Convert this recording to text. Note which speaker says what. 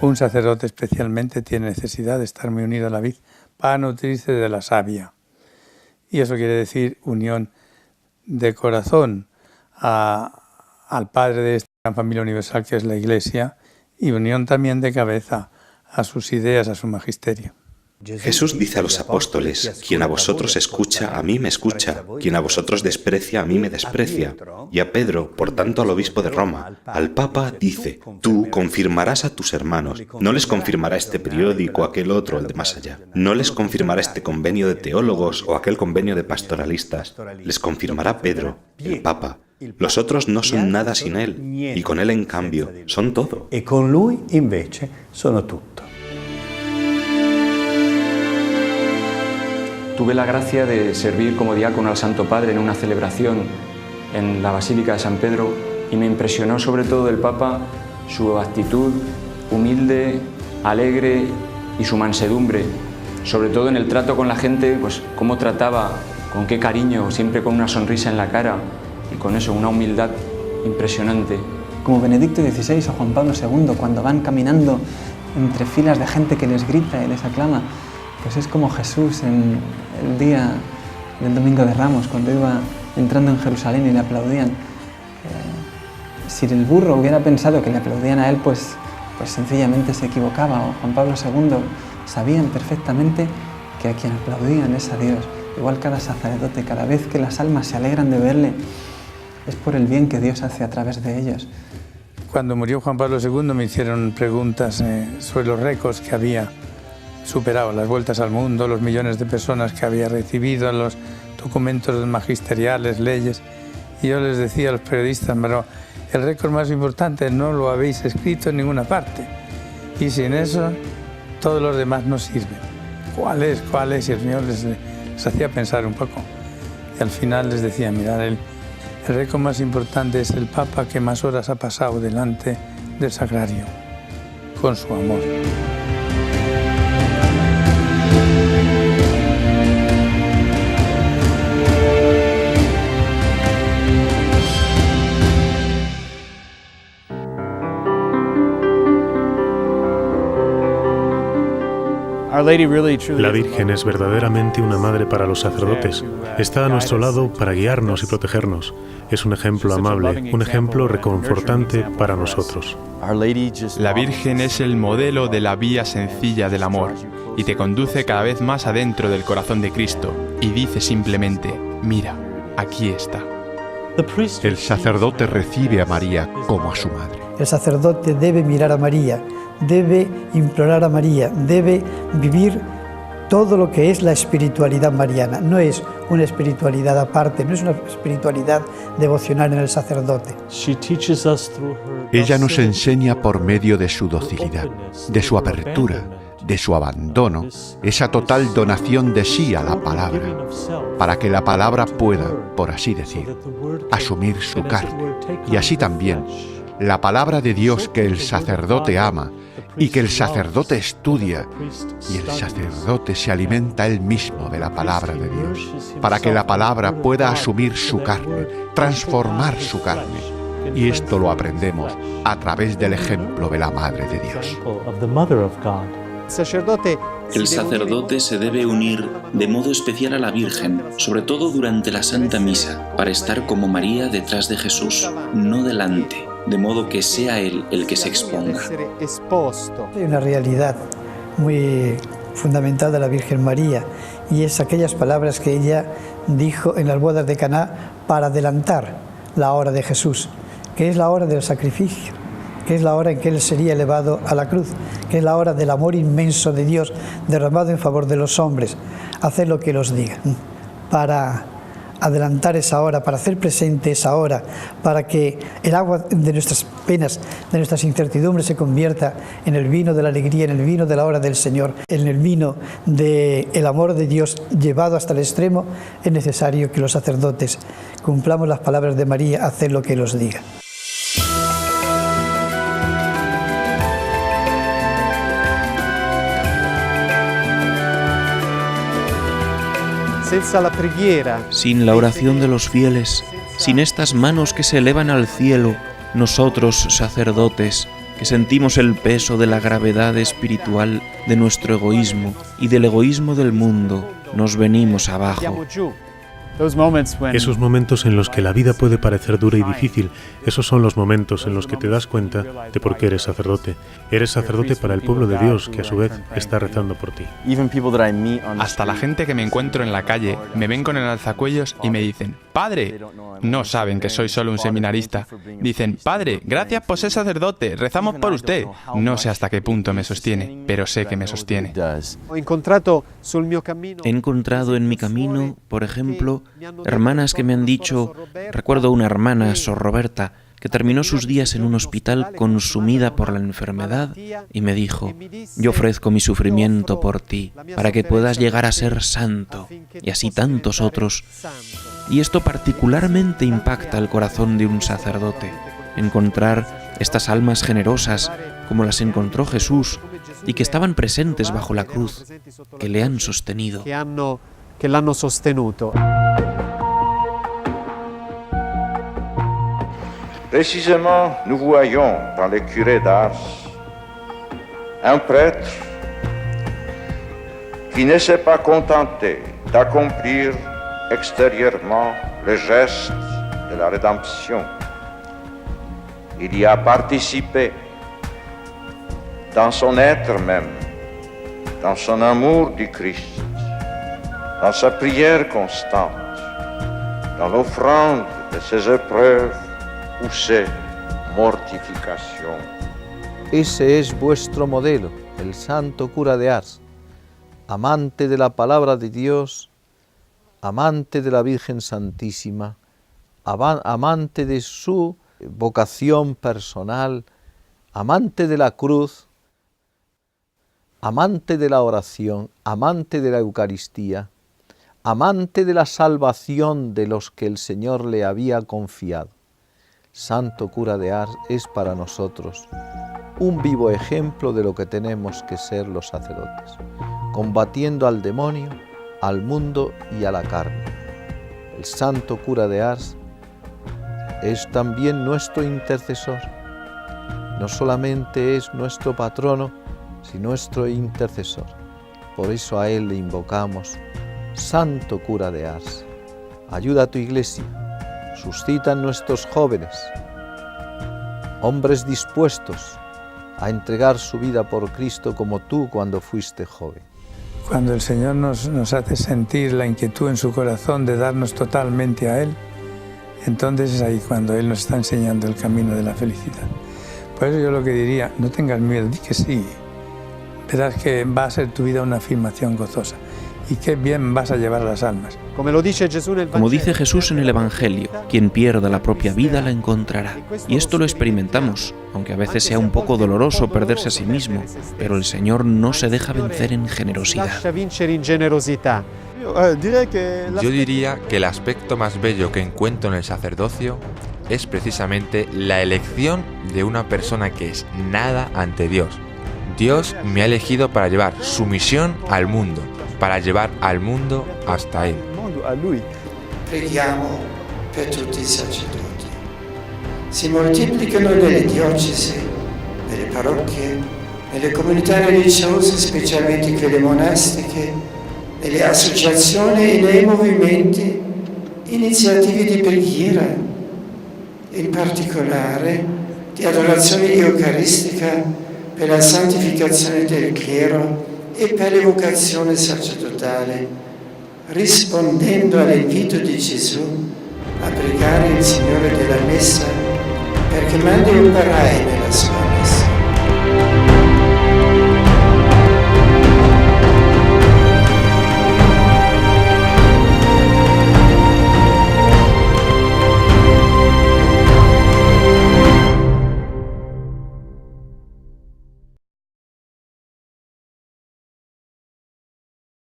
Speaker 1: Un sacerdote especialmente tiene necesidad de estar muy unido a la vid para nutrirse de la savia. Y eso quiere decir unión de corazón al Padre de esta gran familia universal que es la Iglesia, y unión también de cabeza a sus ideas, a su magisterio.
Speaker 2: Jesús dice a los apóstoles: quien a vosotros escucha, a mí me escucha; quien a vosotros desprecia, a mí me desprecia. Y a Pedro, por tanto al obispo de Roma, al Papa, dice: tú confirmarás a tus hermanos. No les confirmará este periódico, aquel otro, el de más allá. No les confirmará este convenio de teólogos o aquel convenio de pastoralistas. Les confirmará Pedro, el Papa. Los otros no son nada sin él, y con él, en cambio, son todo.
Speaker 3: Y con lui, invece, sono tutto.
Speaker 4: Tuve la gracia de servir como diácono al Santo Padre en una celebración en la Basílica de San Pedro, y me impresionó sobre todo del Papa su actitud humilde, alegre y su mansedumbre, sobre todo en el trato con la gente, pues cómo trataba, con qué cariño, siempre con una sonrisa en la cara y con eso, una humildad impresionante.
Speaker 5: Como Benedicto XVI o Juan Pablo II, cuando van caminando entre filas de gente que les grita y les aclama, pues es como Jesús en el día del Domingo de Ramos, cuando iba entrando en Jerusalén y le aplaudían. Si el burro hubiera pensado que le aplaudían a él, pues sencillamente se equivocaba. O Juan Pablo II sabían perfectamente que a quien aplaudían es a Dios. Igual cada sacerdote, cada vez que las almas se alegran de verle, es por el bien que Dios hace a través de ellos.
Speaker 1: Cuando murió Juan Pablo II me hicieron preguntas sobre los récords que había superado, las vueltas al mundo, los millones de personas que había recibido, los documentos magisteriales, leyes. Y yo les decía a los periodistas: pero el récord más importante no lo habéis escrito en ninguna parte. Y sin eso, todos los demás no sirven. ¿Cuál es? Y el Señor les hacía pensar un poco. Y al final les decía: mirad, el récord más importante es el Papa que más horas ha pasado delante del sagrario, con su amor.
Speaker 6: La Virgen es verdaderamente una madre para los sacerdotes. Está a nuestro lado para guiarnos y protegernos. Es un ejemplo amable, un ejemplo reconfortante para nosotros.
Speaker 7: La Virgen es el modelo de la vía sencilla del amor y te conduce cada vez más adentro del corazón de Cristo y dice simplemente: mira, aquí está.
Speaker 8: El sacerdote recibe a María como a su madre.
Speaker 9: El sacerdote debe mirar a María, debe implorar a María, debe vivir todo lo que es la espiritualidad mariana. No es una espiritualidad aparte, no es una espiritualidad devocional en el sacerdote.
Speaker 8: Ella nos enseña por medio de su docilidad, de su apertura, de su abandono, esa total donación de sí a la palabra, para que la palabra pueda, por así decir, asumir su carne, y así también la palabra de Dios que el sacerdote ama y que el sacerdote estudia, y el sacerdote se alimenta él mismo de la palabra de Dios, para que la palabra pueda asumir su carne, transformar su carne. Y esto lo aprendemos a través del ejemplo de la Madre de Dios.
Speaker 10: El sacerdote se debe unir de modo especial a la Virgen, sobre todo durante la Santa Misa, para estar como María detrás de Jesús, no delante, de modo que sea Él el que se exponga.
Speaker 9: Hay una realidad muy fundamental de la Virgen María, y es aquellas palabras que ella dijo en las bodas de Caná para adelantar la hora de Jesús, que es la hora del sacrificio, que es la hora en que Él sería elevado a la cruz, que es la hora del amor inmenso de Dios derramado en favor de los hombres. Haced lo que Él os diga, para adelantar esa hora, para hacer presente esa hora, para que el agua de nuestras penas, de nuestras incertidumbres se convierta en el vino de la alegría, en el vino de la hora del Señor, en el vino del amor de Dios llevado hasta el extremo. Es necesario que los sacerdotes cumplamos las palabras de María: haced lo que Él os diga.
Speaker 11: Sin la oración de los fieles, sin estas manos que se elevan al cielo, nosotros, sacerdotes, que sentimos el peso de la gravedad espiritual de nuestro egoísmo y del egoísmo del mundo, nos venimos abajo.
Speaker 6: Esos momentos en los que la vida puede parecer dura y difícil, esos son los momentos en los que te das cuenta de por qué eres sacerdote. Eres sacerdote para el pueblo de Dios, que a su vez está rezando por ti.
Speaker 7: Hasta la gente que me encuentro en la calle me ven con el alzacuellos y me dicen: ¡Padre! No saben que soy solo un seminarista. Dicen: ¡Padre, gracias por ser sacerdote! ¡Rezamos por usted! No sé hasta qué punto me sostiene, pero sé que me sostiene.
Speaker 11: He encontrado en mi camino, por ejemplo, hermanas que me han dicho, recuerdo una hermana, Sor Roberta, que terminó sus días en un hospital consumida por la enfermedad y me dijo: yo ofrezco mi sufrimiento por ti, para que puedas llegar a ser santo, y así tantos otros. Y esto particularmente impacta el corazón de un sacerdote, encontrar estas almas generosas como las encontró Jesús y que estaban presentes bajo la cruz, que le han sostenido.
Speaker 12: Précisément, nous voyons dans le curé d'Ars un prêtre qui ne s'est pas contenté d'accomplir extérieurement le geste de la rédemption. Il y a participé dans son être même, dans son amour du Christ, dans sa prière constante, dans l'offrande de ses épreuves ou ses mortifications.
Speaker 13: Ese es vuestro modelo, el santo cura de Ars, amante de la palabra de Dios, amante de la Virgen Santísima, amante de su vocación personal, amante de la cruz, amante de la oración, amante de la Eucaristía, amante de la salvación de los que el Señor le había confiado. Santo cura de Ars es para nosotros un vivo ejemplo de lo que tenemos que ser los sacerdotes, combatiendo al demonio, al mundo y a la carne. El santo cura de Ars es también nuestro intercesor. No solamente es nuestro patrono, sino nuestro intercesor. Por eso a él le invocamos: Santo cura de Ars, ayuda a tu iglesia, suscita en nuestros jóvenes hombres dispuestos a entregar su vida por Cristo como tú cuando fuiste joven.
Speaker 1: Cuando el Señor nos hace sentir la inquietud en su corazón de darnos totalmente a Él, entonces es ahí cuando Él nos está enseñando el camino de la felicidad. Por eso yo lo que diría: no tengas miedo, di que sí. Verás que va a ser tu vida una afirmación gozosa y qué bien vas a llevar a las almas.
Speaker 11: Como dice Jesús en el Evangelio, quien pierda la propia vida la encontrará. Y esto lo experimentamos, aunque a veces sea un poco doloroso perderse a sí mismo, pero el Señor no se deja vencer en generosidad.
Speaker 14: Yo diría que el aspecto más bello que encuentro en el sacerdocio es precisamente la elección de una persona que es nada ante Dios. Dios me ha elegido para llevar su misión al mundo, para llevar al mundo hasta Él.
Speaker 15: Preghiamo per tutti i sacerdoti. Si moltiplicano nelle diocesi, nelle parrocchie, nelle comunità religiose, specialmente quelle monastiche, nelle associazioni e nei movimenti, iniziative di preghiera, in particolare di adorazione eucaristica per la santificazione del clero e per l'evocazione sacerdotale, rispondendo all'invito di Gesù a pregare il Signore della Messa perché mandi operai nella sua